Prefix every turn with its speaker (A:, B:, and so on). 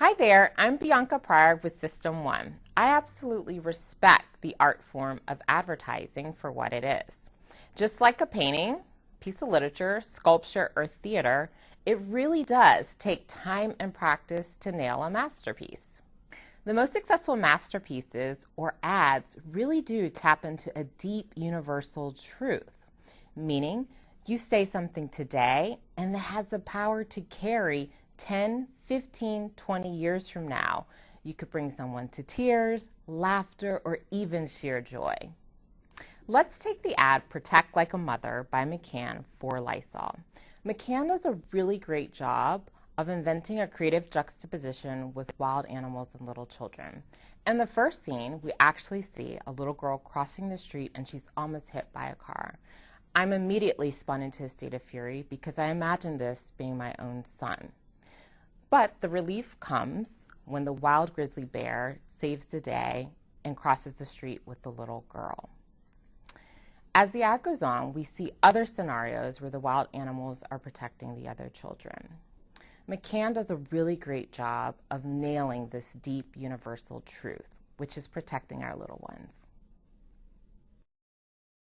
A: Hi there, I'm Bianca Pryor with System 1. I absolutely respect the art form of advertising for what it is. Just like a painting, piece of literature, sculpture, or theater, it really does take time and practice to nail a masterpiece. The most successful masterpieces or ads really do tap into a deep universal truth, meaning you say something today and it has the power to carry 10, 15, 20 years from now. You could bring someone to tears, laughter, or even sheer joy. Let's take the ad Protect Like a Mother by McCann for Lysol. McCann does a really great job of inventing a creative juxtaposition with wild animals and little children. In the first scene, we actually see a little girl crossing the street and she's almost hit by a car. I'm immediately spun into a state of fury because I imagine this being my own son. But the relief comes when the wild grizzly bear saves the day and crosses the street with the little girl. As the ad goes on, we see other scenarios where the wild animals are protecting the other children. McCann does a really great job of nailing this deep universal truth, which is protecting our little ones.